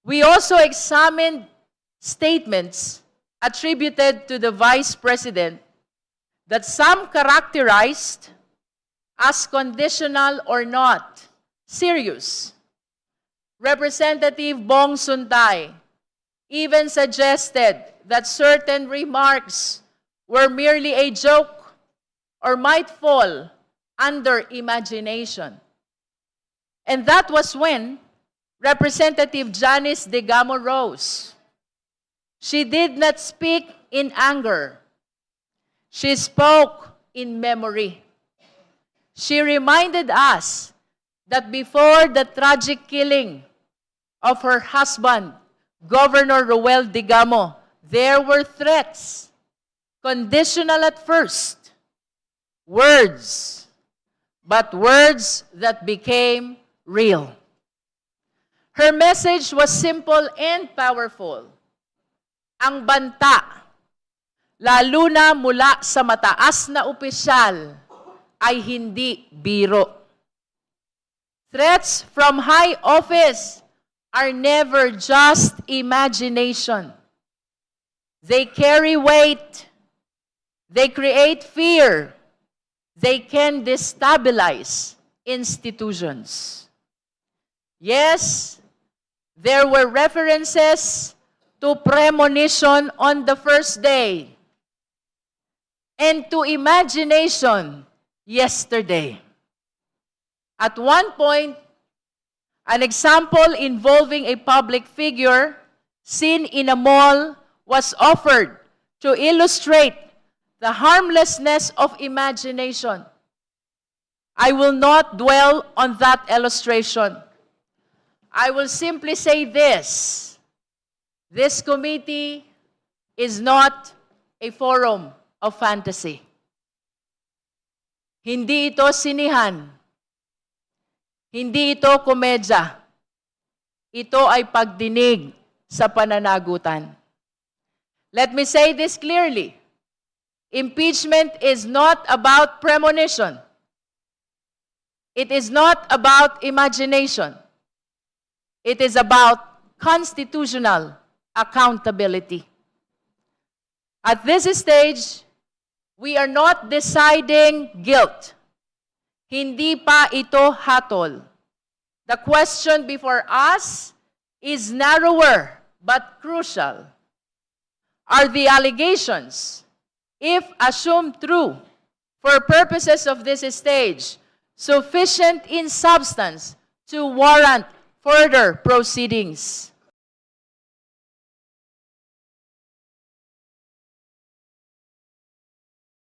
We also examined statements attributed to the Vice President that some characterized as conditional or not serious. Representative Bong Suntay even suggested that certain remarks were merely a joke or might fall under imagination. And that was when Representative Janice Digamo rose. She did not speak in anger. She spoke in memory. She reminded us that before the tragic killing of her husband, Governor Roel Digamo, there were threats, conditional at first, words, but words that became real. Her message was simple and powerful. Ang banta, lalo na mula sa mataas na opisyal, ay hindi biro. Threats from high office are never just imagination. They carry weight. They create fear. They can destabilize institutions. Yes, there were references to premonition on the first day and to imagination yesterday. At one point, an example involving a public figure seen in a mall was offered to illustrate the harmlessness of imagination. I will not dwell on that illustration. I will simply say this. This committee is not a forum of fantasy. Hindi ito sinihan. Hindi ito komedya. Ito ay pagdinig sa pananagutan. Let me say this clearly. Impeachment is not about premonition. It is not about imagination. It is about constitutional accountability. At this stage, we are not deciding guilt. Hindi pa ito hatol. The question before us is narrower but crucial. Are the allegations, if assumed true for purposes of this stage, sufficient in substance to warrant further proceedings?